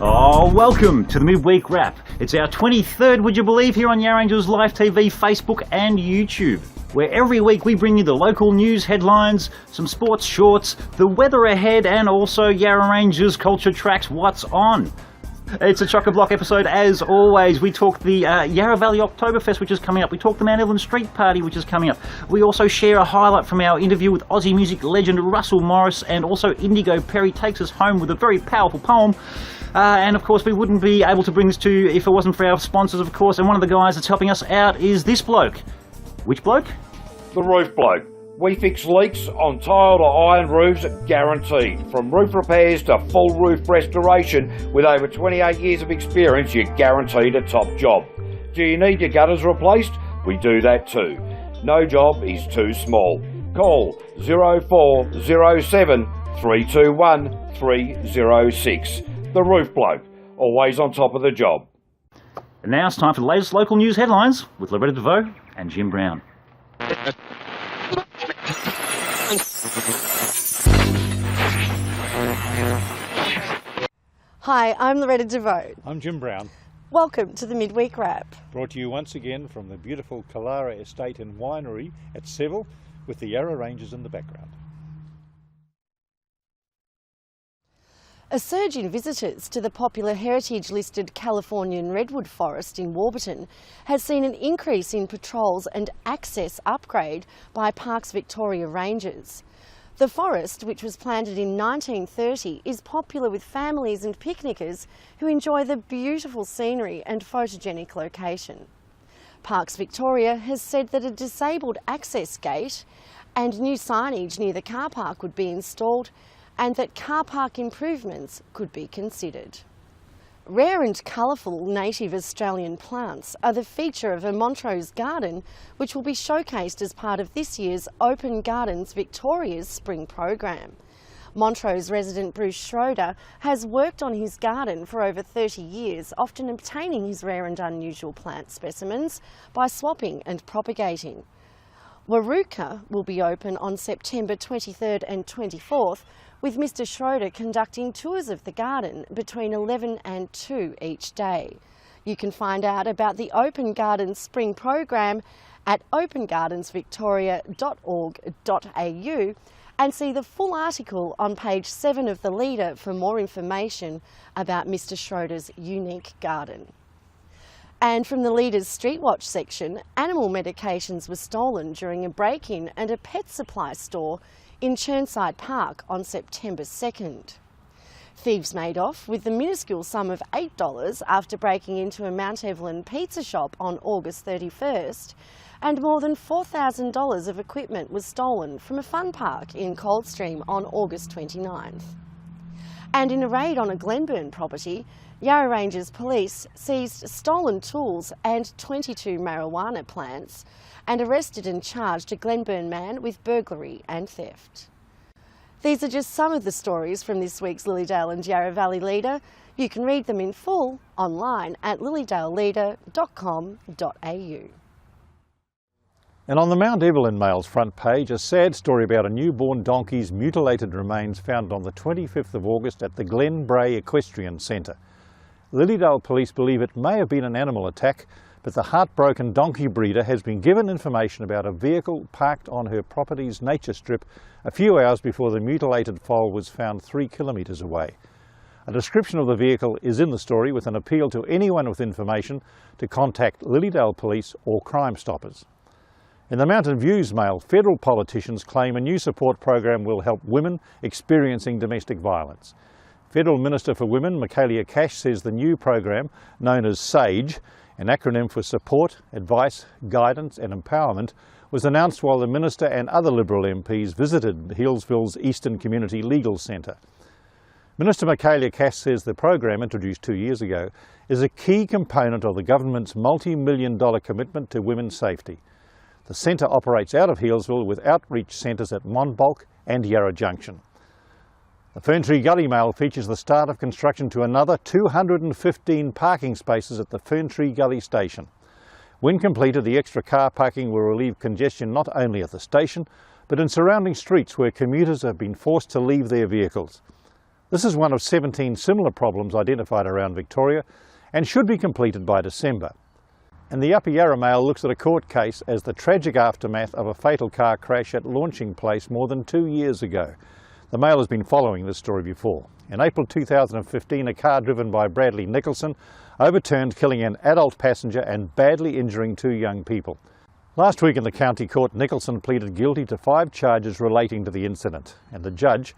Oh, welcome to the Midweek Wrap. It's our 23rd, would you believe, here on Yarra Angels Live TV, Facebook and YouTube, where every week we bring you the local news headlines, some sports shorts, the weather ahead, and also Yarra Rangers Culture Tracks What's On. It's a chock-a-block episode as always. We talk the Yarra Valley Oktoberfest, which is coming up. We talk the Mount Evelyn Street Party, which is coming up. We also share a highlight from our interview with Aussie music legend Russell Morris, and also Indigo Perry takes us home with a very powerful poem. And of course we wouldn't be able to bring this to you if it wasn't for our sponsors, of course, and one of the guys that's helping us out is this bloke. Which bloke? The Roof Bloke. We fix leaks on tiled or iron roofs guaranteed. From roof repairs to full roof restoration, with over 28 years of experience, you're guaranteed a top job. Do you need your gutters replaced? We do that too. No job is too small. Call 0407 321 306. The Roof Bloke, always on top of the job. And now it's time for the latest local news headlines with Loretta Devoe and Jim Brown. Hi, I'm Loretta Devoe. I'm Jim Brown. Welcome to the Midweek Wrap. Brought to you once again from the beautiful Killara estate and winery at Seville, with the Yarra Rangers in the background. A surge in visitors to the popular heritage-listed Californian redwood forest in Warburton has seen an increase in patrols and access upgrade by Parks Victoria Rangers. The forest, which was planted in 1930, is popular with families and picnickers who enjoy the beautiful scenery and photogenic location. Parks Victoria has said that a disabled access gate and new signage near the car park would be installed, and that car park improvements could be considered. Rare and colourful native Australian plants are the feature of a Montrose garden, which will be showcased as part of this year's Open Gardens Victoria's spring program. Montrose resident Bruce Schroeder has worked on his garden for over 30 years, often obtaining his rare and unusual plant specimens by swapping and propagating. Waruka will be open on September 23rd and 24th, with Mr Schroeder conducting tours of the garden between 11 and 2 each day. You can find out about the Open Gardens Spring program at opengardensvictoria.org.au and see the full article on page 7 of the Leader for more information about Mr Schroeder's unique garden. And from the Leader's Street Watch section, animal medications were stolen during a break-in at a pet supply store in Chirnside Park on September 2nd. Thieves made off with the minuscule sum of $8 after breaking into a Mount Evelyn pizza shop on August 31st, and more than $4,000 of equipment was stolen from a fun park in Coldstream on August 29th. And in a raid on a Glenburn property, Yarra Rangers Police seized stolen tools and 22 marijuana plants and arrested and charged a Glenburn man with burglary and theft. These are just some of the stories from this week's Lilydale and Yarra Valley Leader. You can read them in full online at lilydaleleader.com.au. And on the Mount Evelyn Mail's front page, a sad story about a newborn donkey's mutilated remains found on the 25th of August at the Glen Bray Equestrian Centre. Lilydale police believe it may have been an animal attack, but the heartbroken donkey breeder has been given information about a vehicle parked on her property's nature strip a few hours before the mutilated foal was found 3 kilometres away. A description of the vehicle is in the story, with an appeal to anyone with information to contact Lilydale Police or Crime Stoppers. In the Mountain View's Mail, federal politicians claim a new support program will help women experiencing domestic violence. Federal Minister for Women, Michaelia Cash, says the new program, known as SAGE, an acronym for Support, Advice, Guidance and Empowerment, was announced while the Minister and other Liberal MPs visited Healesville's Eastern Community Legal Centre. Minister Michaelia Cash says the program, introduced 2 years ago, is a key component of the government's multi-million-dollar commitment to women's safety. The centre operates out of Healesville with outreach centres at Monbulk and Yarra Junction. The Ferntree Gully Mail features the start of construction to another 215 parking spaces at the Ferntree Gully station. When completed, the extra car parking will relieve congestion not only at the station, but in surrounding streets where commuters have been forced to leave their vehicles. This is one of 17 similar problems identified around Victoria and should be completed by December. And the Upper Yarra Mail looks at a court case as the tragic aftermath of a fatal car crash at Launching Place more than 2 years ago. The Mail has been following this story before. In April 2015, a car driven by Bradley Nicholson overturned, killing an adult passenger and badly injuring 2 young people. Last week in the county court, Nicholson pleaded guilty to 5 charges relating to the incident, and the judge,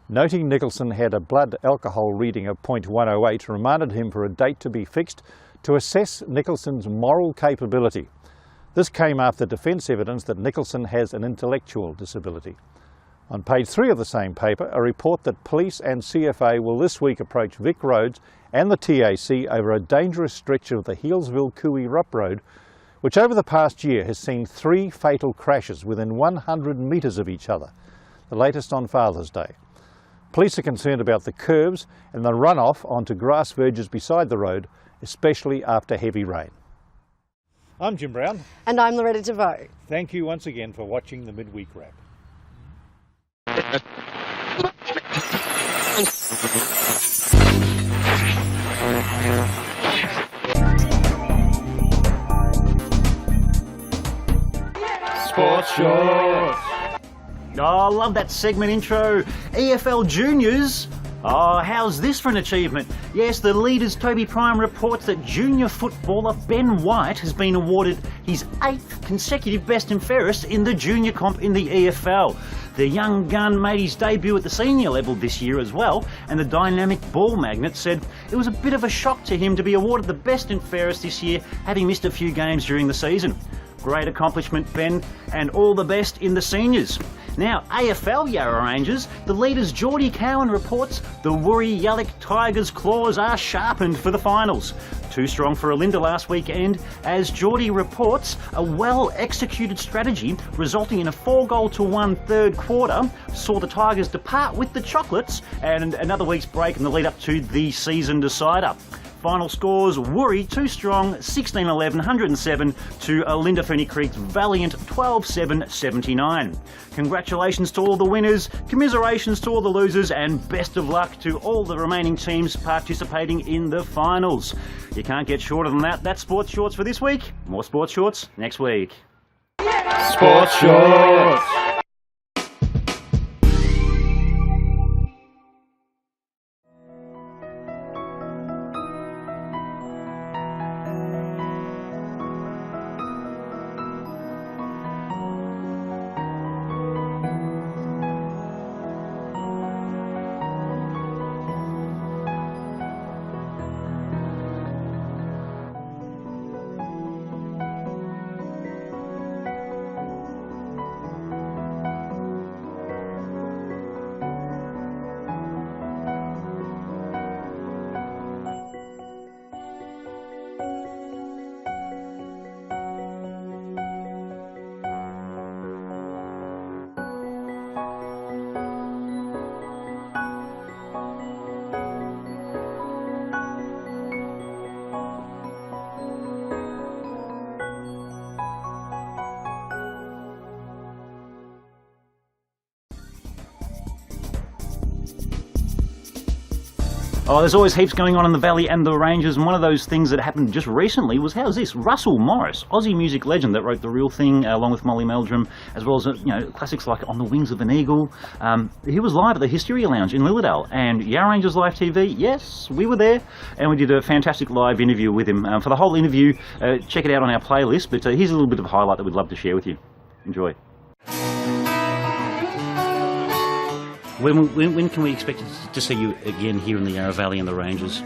noting Nicholson had a blood alcohol reading of .108, remanded him for a date to be fixed to assess Nicholson's moral capability. This came after defence evidence that Nicholson has an intellectual disability. On page 3 of the same paper, a report that police and CFA will this week approach Vic Roads and the TAC over a dangerous stretch of the Healesville-Cooey-Rupp Road, which over the past year has seen 3 fatal crashes within 100 metres of each other, the latest on Father's Day. Police are concerned about the curves and the runoff onto grass verges beside the road, especially after heavy rain. I'm Jim Brown. And I'm Loretta DeVoe. Thank you once again for watching the Midweek Wrap. Sports Shorts. Oh, I love that segment intro. EFL Juniors. Oh, how's this for an achievement? Yes, the Leaders Toby Prime reports that junior footballer Ben White has been awarded his 8th consecutive best and fairest in the junior comp in the EFL. The young gun made his debut at the senior level this year as well, and the dynamic ball magnet said it was a bit of a shock to him to be awarded the best and fairest this year, having missed a few games during the season. Great accomplishment, Ben, and all the best in the seniors. Now, AFL Yarra Rangers, the Leaders Geordie Cowan reports the Woori Yallock Tigers' claws are sharpened for the finals. Too strong for Olinda last weekend, as Geordie reports a well-executed strategy resulting in a 4-1 third quarter saw the Tigers depart with the chocolates and another week's break in the lead up to the season decider. Final scores: Woori too strong 16-11 107 to Olinda Ferny Creek's valiant 12-7 79. Congratulations to all the winners, commiserations to all the losers, and best of luck to all the remaining teams participating in the finals. You can't get shorter than that. That's Sports Shorts for this week. More Sports Shorts next week. Sports Shorts. Oh, there's always heaps going on in the Valley and the Ranges, and one of those things that happened just recently was, how's this? Russell Morris, Aussie music legend that wrote The Real Thing along with Molly Meldrum, as well as classics like On the Wings of an Eagle. He was live at the Hysteria Lounge in Lilydale, and Yarra Rangers Live TV, yes, we were there, and we did a fantastic live interview with him. For the whole interview, check it out on our playlist, but here's a little bit of a highlight that we'd love to share with you. Enjoy. When can we expect to see you again here in the Yarra Valley and the Ranges?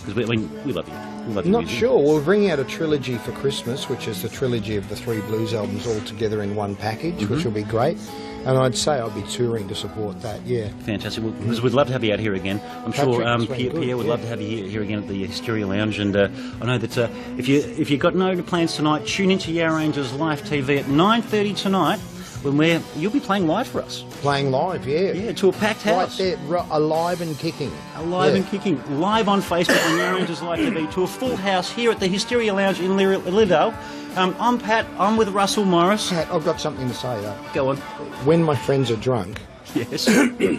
Because we love you. We love your Not music. sure. We're bringing out a trilogy for Christmas, which is the trilogy of the 3 blues albums all together in one package, which will be great. And I'd say I'll be touring to support that, yeah. Fantastic. Because we'd love to have you out here again. I'm sure Pierre would love to have you here again at the Hysteria Lounge. And I know that if you've got no plans tonight, tune into Yarra Rangers Live TV at 9:30 tonight, when you'll be playing live for us. Playing live, yeah. Yeah, to a packed house. Right there, alive and kicking. Alive and kicking. Live on Facebook on Yarra Rangers Live TV to a full house here at the Hysteria Lounge in Lilydale. I'm Pat. I'm with Russell Morris. Pat, I've got something to say though. Go on. When my friends are drunk, Yes.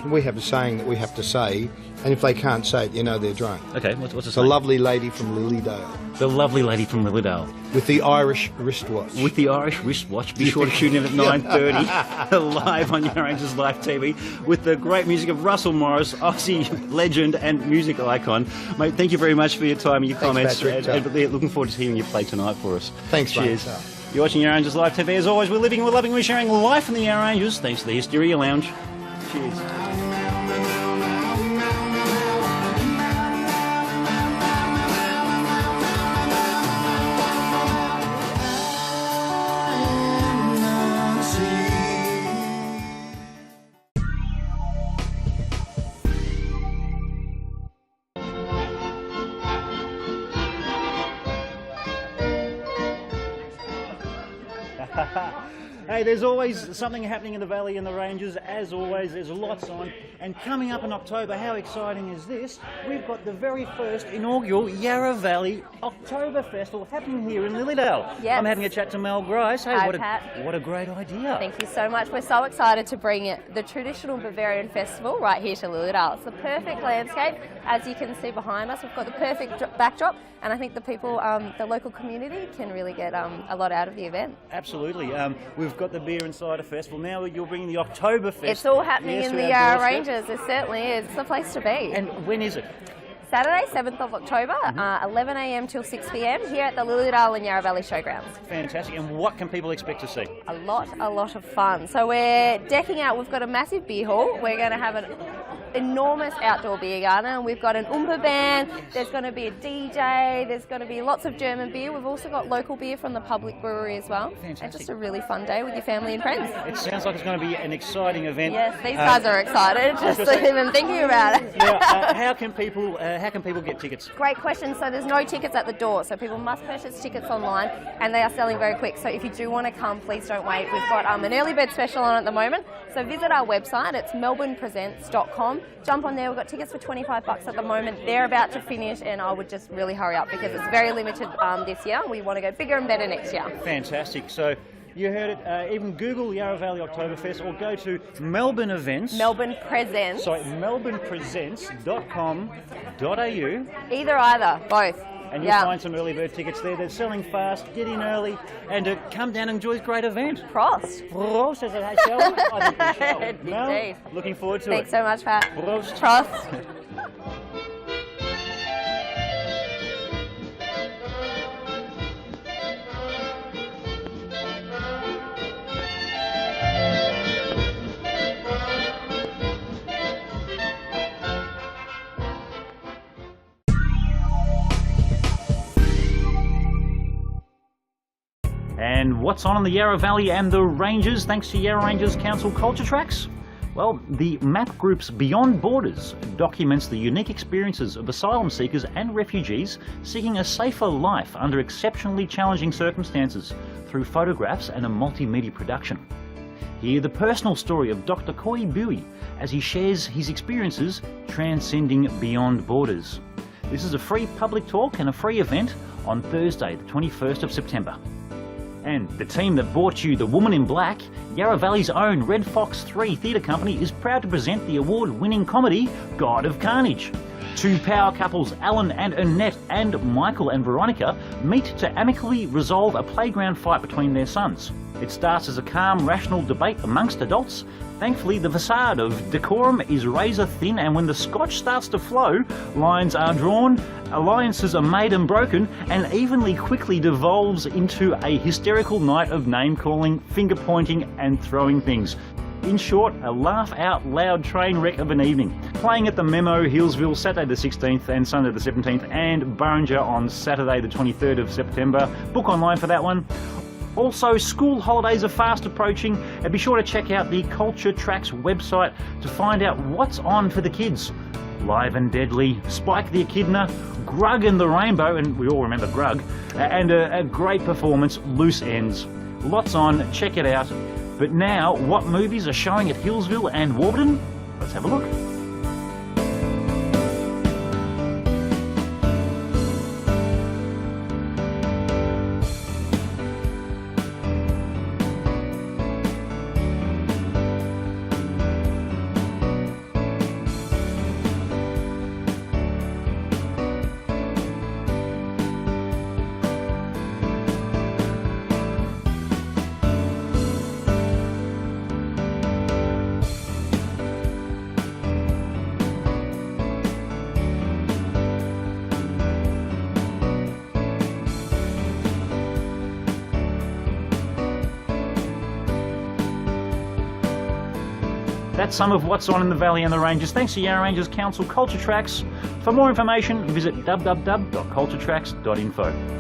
We have a saying that we have to say, and if they can't say it, you know they're drunk. Okay, what's the The saying? lovely lady from Lilydale The lovely lady from Lilydale. with the Irish wristwatch. With the Irish wristwatch. Be sure to tune in at 9:30 live on Yarra Rangers Live TV with the great music of Russell Morris, Aussie legend and music icon. Mate, thank you very much for your time and your comments. Patrick. And looking forward to hearing you play tonight for us. Thanks, mate. Cheers. You're watching Yarra Rangers Live TV. As always, we're living, we're loving, we're sharing life in the Yarra Rangers. Thanks to the Hysteria Lounge. Cheers. Hey, there's always something happening in the Valley and the Ranges. As always, there's lots on. And coming up in October, how exciting is this? We've got the very first inaugural Yarra Valley Oktoberfest happening here in Lilydale. Yes. I'm having a chat to Mel Grice. Hey, Hi, what Pat. what a great idea. Thank you so much. We're so excited to bring the traditional Bavarian festival right here to Lilydale. It's the perfect landscape. As you can see behind us, we've got the perfect backdrop, and I think the people, the local community can really get a lot out of the event. Absolutely. We've got the Beer and Cider Festival. Now you're bringing the Oktoberfest. It's all happening in to the our Yarra doorstep. Ranges. It certainly is. It's the place to be. And when is it? Saturday, 7th of October, 11 a.m. till 6 p.m. here at the Lilydale and Yarra Valley Showgrounds. Fantastic. And what can people expect to see? A lot of fun. So we're decking out, we've got a massive beer hall. We're going to have an enormous outdoor beer garden, and we've got an Oompa band, there's going to be a DJ, there's going to be lots of German beer. We've also got local beer from the public brewery as well. Fantastic. And just a really fun day with your family and friends. It sounds like it's going to be an exciting event. Yes, these guys are excited, just even thinking about it. Now, how can people get tickets? Great question. So there's no tickets at the door, so people must purchase tickets online, and they are selling very quick. So if you do want to come, please don't wait. We've got an early bird special on at the moment. So visit our website. It's melbournepresents.com. Jump on there. We've got tickets for $25 at the moment. They're about to finish, and I would just really hurry up because it's very limited this year. We want to go bigger and better next year. Fantastic. So you heard it. Even Google Yarra Valley Oktoberfest or go to Melbourne Events. Melbourne Presents. Sorry, melbournepresents.com.au. Either, both. And you'll find some early bird tickets there. They're selling fast. Get in early and come down and enjoy this great event. Prost. Prost, as I shall we? I think we shall. Mel, Indeed. looking forward to Thanks it. so much, Pat. Prost. Prost. And what's on in the Yarra Valley and the Ranges thanks to Yarra Rangers Council Culture Tracks? Well, the map group's Beyond Borders documents the unique experiences of asylum seekers and refugees seeking a safer life under exceptionally challenging circumstances through photographs and a multimedia production. Hear the personal story of Dr. Koi Bui as he shares his experiences transcending beyond borders. This is a free public talk and a free event on Thursday, the 21st of September. And the team that brought you The Woman in Black, Yarra Valley's own Red Fox 3 theatre company, is proud to present the award-winning comedy God of Carnage. Two power couples, Alan and Annette, and Michael and Veronica, meet to amicably resolve a playground fight between their sons. It starts as a calm, rational debate amongst adults. Thankfully, the facade of decorum is razor thin, and when the scotch starts to flow, lines are drawn, alliances are made and broken, and evenly quickly devolves into a hysterical night of name-calling, finger-pointing and throwing things. In short, a laugh-out-loud train wreck of an evening. Playing at the Memo, Hillsville, Saturday the 16th and Sunday the 17th, and Burringer on Saturday the 23rd of September. Book online for that one. Also, school holidays are fast approaching, and be sure to check out the Culture Tracks website to find out what's on for the kids. Live and Deadly, Spike the Echidna, Grug and the Rainbow, and we all remember Grug, and a great performance, Loose Ends. Lots on, check it out. But now, what movies are showing at Hillsville and Warburton? Let's have a look. That's some of what's on in the Valley and the Ranges. Thanks to Yarra Ranges Council Culture Tracks. For more information, visit www.culturetracks.info.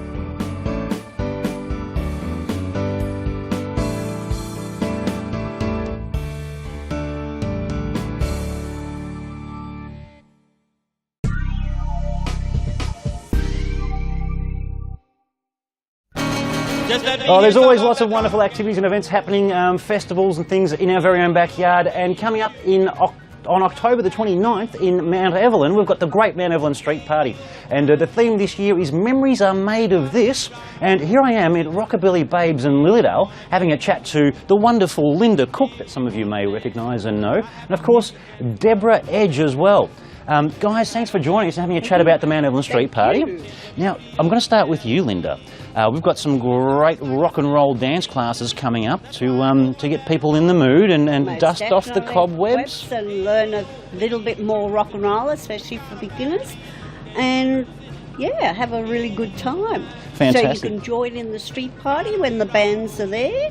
Oh, there's always lots of wonderful activities and events happening, festivals and things in our very own backyard. And coming up on October the 29th in Mount Evelyn, we've got the Great Mount Evelyn Street Party. And the theme this year is Memories Are Made of This. And here I am at Rockabilly Babes in Lilydale having a chat to the wonderful Linda Cook that some of you may recognise and know. And of course, Deborah Edge as well. Guys, thanks for joining us and having a chat about the Mount Evelyn Street Party. Now, I'm going to start with you, Linda. We've got some great rock and roll dance classes coming up to get people in the mood and dust off the cobwebs. And learn a little bit more rock and roll, especially for beginners. And yeah, have a really good time. Fantastic. So you can join in the street party when the bands are there.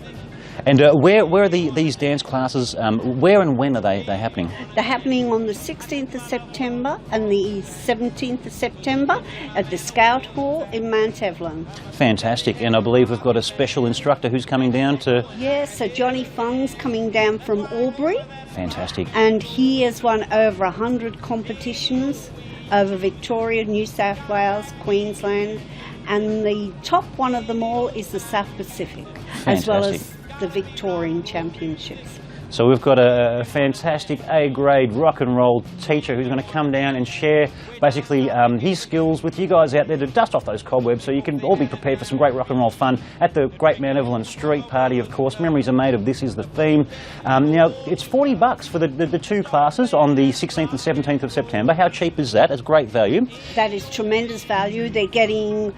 And where are these dance classes, where and when are they happening? They're happening on the 16th of September and the 17th of September at the Scout Hall in Mount Evelyn. Fantastic. And I believe we've got a special instructor who's coming down to... Yes, so Johnny Fung's coming down from Albury. Fantastic. And he has won over 100 competitions over Victoria, New South Wales, Queensland, and the top one of them all is the South Pacific, as well as the Victorian Championships. So we've got a fantastic A-grade rock and roll teacher who's going to come down and share basically his skills with you guys out there to dust off those cobwebs so you can all be prepared for some great rock and roll fun at the Great Mount Evelyn Street Party, of course. Memories Are Made of This is the theme. Now, it's $40 for the two classes on the 16th and 17th of September. How cheap is that? It's great value. That is tremendous value. They're getting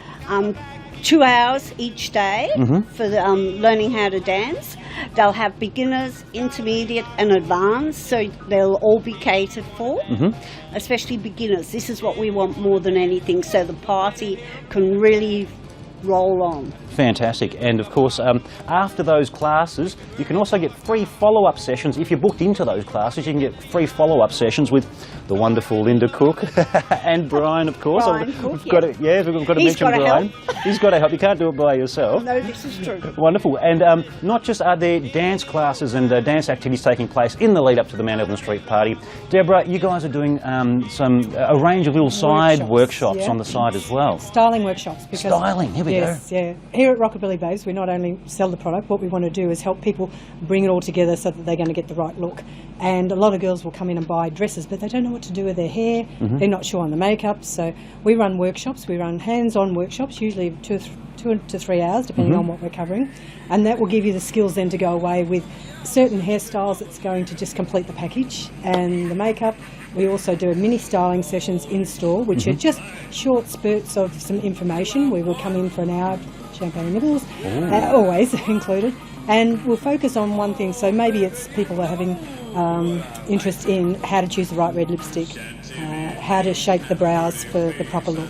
2 hours each day for learning how to dance. They'll have beginners, intermediate and advanced, so they'll all be catered for, especially beginners. This is what we want more than anything, so the party can really roll on. Fantastic. And of course, after those classes, you can also get free follow-up sessions. If you're booked into those classes, you can get free follow-up sessions with the wonderful Linda Cook and Brian, of course. Brian Cook, we've got to mention Brian. He's got to help. You can't do it by yourself. No, this is true. Wonderful. And not just are there dance classes and dance activities taking place in the lead up to the Mount Evelyn Street Party. Deborah, you guys are doing a range of little side workshops on the side as well. Styling workshops. Styling, here we go. Yeah. Here at Rockabilly Babes, we not only sell the product, what we want to do is help people bring it all together so that they're going to get the right look. And a lot of girls will come in and buy dresses, but they don't know what to do with their hair. They're not sure on the makeup. So we run workshops. We run hands-on workshops, usually 2 to 3 hours, depending on what we're covering. And that will give you the skills then to go away with certain hairstyles that's going to just complete the package. And the makeup, we also do mini styling sessions in store, which are just short spurts of some information. We will come in for an hour, champagne and nibbles, always included. And we'll focus on one thing. So maybe it's people that are having interest in how to choose the right red lipstick, how to shape the brows for the proper look.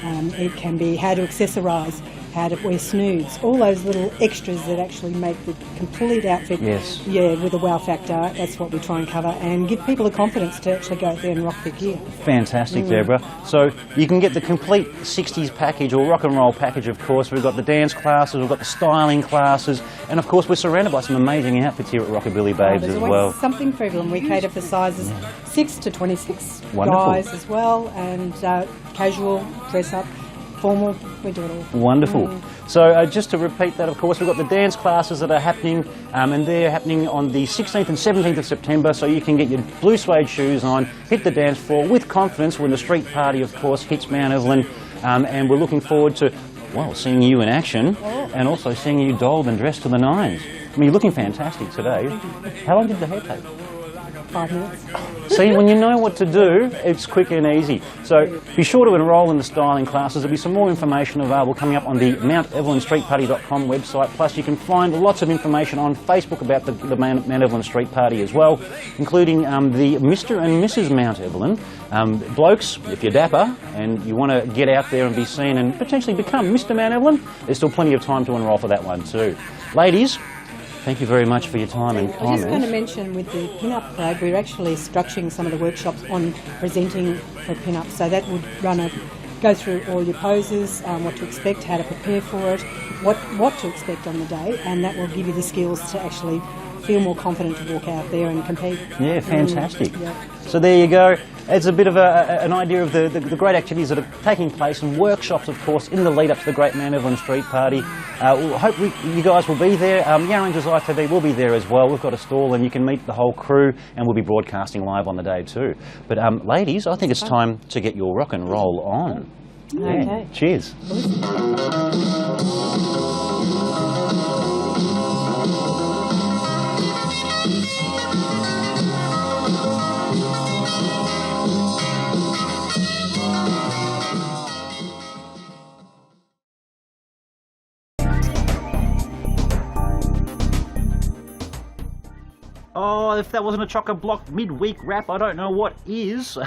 It can be how to accessorise, how to wear snoods, all those little extras that actually make the complete outfit, with a wow factor. That's what we try and cover and give people the confidence to actually go out there and rock their gear. Fantastic, Deborah. So you can get the complete 60s package or rock and roll package, of course. We've got the dance classes, we've got the styling classes, and of course we're surrounded by some amazing outfits here at Rockabilly Babes as well. There's something for everyone. We cater for sizes 6 to 26, Wonderful. Guys as well, and casual, dress up, formal, we do it all. Wonderful. So just to repeat that, of course, we've got the dance classes that are happening, and they're happening on the 16th and 17th of September, so you can get your blue suede shoes on, hit the dance floor with confidence when the street party, of course, hits Mount Evelyn, and we're looking forward to, well, seeing you in action, and also seeing you dolled and dressed to the nines. I mean, you're looking fantastic today. How long did the hair take? 5 minutes. See, when you know what to do, it's quick and easy. So be sure to enrol in the styling classes. There'll be some more information available coming up on the MountEvelynStreetParty.com website. Plus, you can find lots of information on Facebook about the Mount Evelyn Street Party as well, including the Mr. and Mrs. Mount Evelyn. Blokes, if you're dapper and you want to get out there and be seen and potentially become Mr. Mount Evelyn, there's still plenty of time to enrol for that one too. Ladies, Thank you very much for your time and I was just going to comment. mention with the pin-up parade, we're actually structuring some of the workshops on presenting for pin-up. So that would go through all your poses, what to expect, how to prepare for it, what to expect on the day, and that will give you the skills to actually feel more confident to walk out there and compete. Yeah, fantastic. Yeah. So there you go. It's a bit of an idea of the great activities that are taking place, and workshops, of course, in the lead up to the Great Mount Evelyn Street Party. We'll hope you guys will be there. Yarra Angels Live TV will be there as well. We've got a stall and you can meet the whole crew, and we'll be broadcasting live on the day too. But ladies, I think it's time to get your rock and roll on. Okay. Yeah. Cheers. Oh, if that wasn't a chock-a-block midweek wrap, I don't know what is.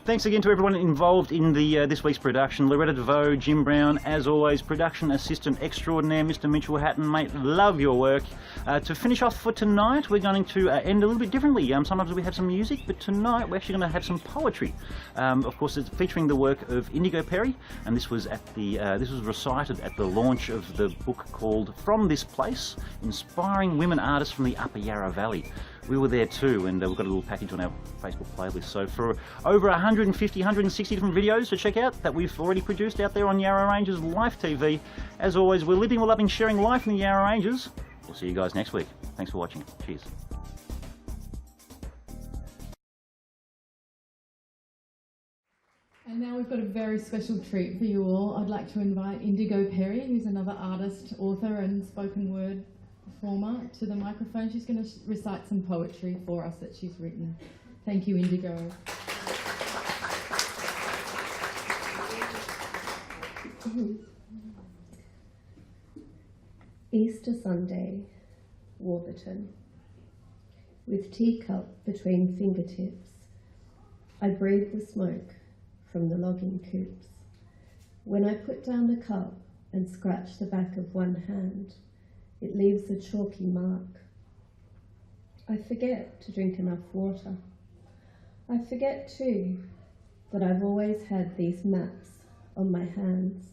Thanks again to everyone involved in the this week's production. Loretta, Vaus, Jim Brown, as always, production assistant extraordinaire, Mr. Mitchell Hatton, mate, love your work. To finish off for tonight, we're going to end a little bit differently. Sometimes we have some music, but tonight we're actually going to have some poetry. Of course, it's featuring the work of Indigo Perry, and this was at the this was recited at the launch of the book called From This Place: Inspiring Women Artists from the Upper Yarra Valley. We were there too, and we've got a little package on our Facebook playlist. So for over 150, 160 different videos to check out that we've already produced out there on Yarra Ranges Live TV. As always, we're living, we're loving, sharing life in the Yarra Ranges. We'll see you guys next week. Thanks for watching. Cheers. And now we've got a very special treat for you all. I'd like to invite Indigo Perry, who's another artist, author and spoken word performer, to the microphone. She's going to recite some poetry for us that she's written. Thank you, Indigo. Easter Sunday, Warburton. With teacup between fingertips, I breathe the smoke from the logging coops. When I put down the cup and scratch the back of one hand, it leaves a chalky mark. I forget to drink enough water. I forget too that I've always had these maps on my hands,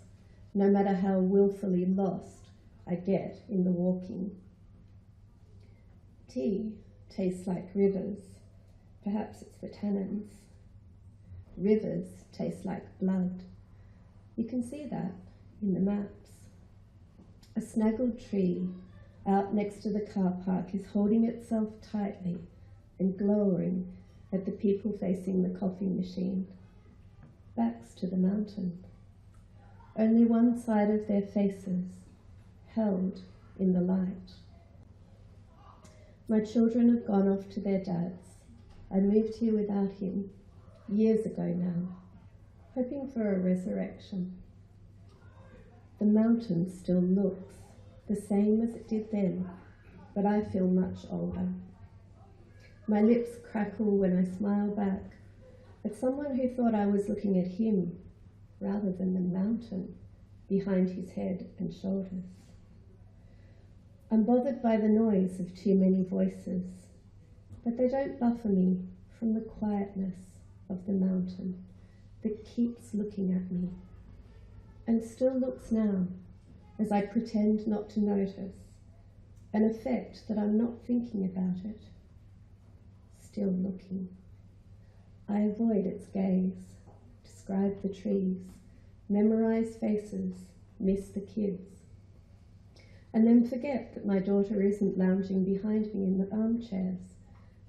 no matter how willfully lost I get in the walking. Tea tastes like rivers, perhaps it's the tannins. Rivers taste like blood. You can see that in the maps. A snaggled tree out next to the car park is holding itself tightly and glowering at the people facing the coffee machine, backs to the mountain. Only one side of their faces held in the light. My children have gone off to their dads. I moved here without him years ago now, hoping for a resurrection. The mountain still looks the same as it did then, but I feel much older. My lips crackle when I smile back at someone who thought I was looking at him rather than the mountain behind his head and shoulders. I'm bothered by the noise of too many voices, but they don't buffer me from the quietness of the mountain that keeps looking at me and still looks now as I pretend not to notice, an effect that I'm not thinking about it, still looking. I avoid its gaze, describe the trees, memorize faces, miss the kids, and then forget that my daughter isn't lounging behind me in the armchairs,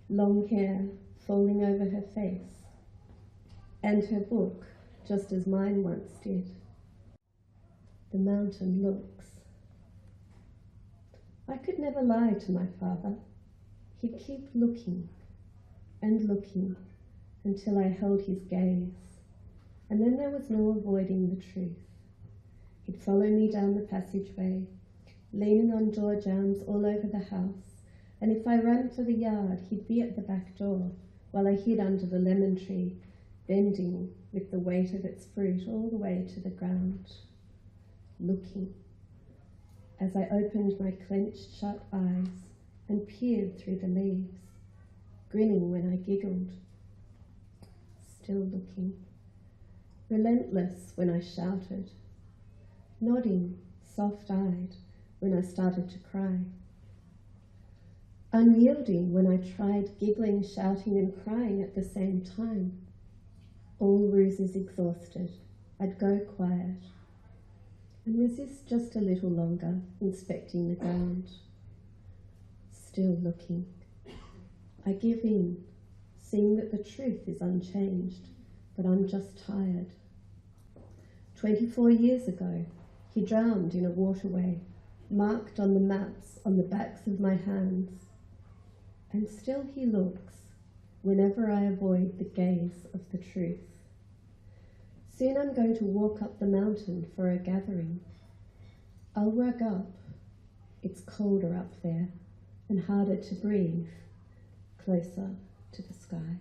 long hair falling over her face, and her book just as mine once did. The mountain looks. I could never lie to my father. He'd keep looking and looking until I held his gaze, and then there was no avoiding the truth. He'd follow me down the passageway, leaning on door jambs all over the house, and if I ran for the yard, he'd be at the back door while I hid under the lemon tree, bending with the weight of its fruit all the way to the ground, looking. as I opened my clenched shut eyes and peered through the leaves, grinning when I giggled, still looking, relentless when I shouted, nodding, soft-eyed when I started to cry, unyielding when I tried giggling, shouting and crying at the same time. All ruses exhausted, I'd go quiet and resist just a little longer, inspecting the ground. Still looking. I give in, seeing that the truth is unchanged, but I'm just tired. 24 years ago, he drowned in a waterway, marked on the maps on the backs of my hands. And still he looks, whenever I avoid the gaze of the truth. Soon I'm going to walk up the mountain for a gathering. I'll rug up. It's colder up there and harder to breathe, closer to the sky.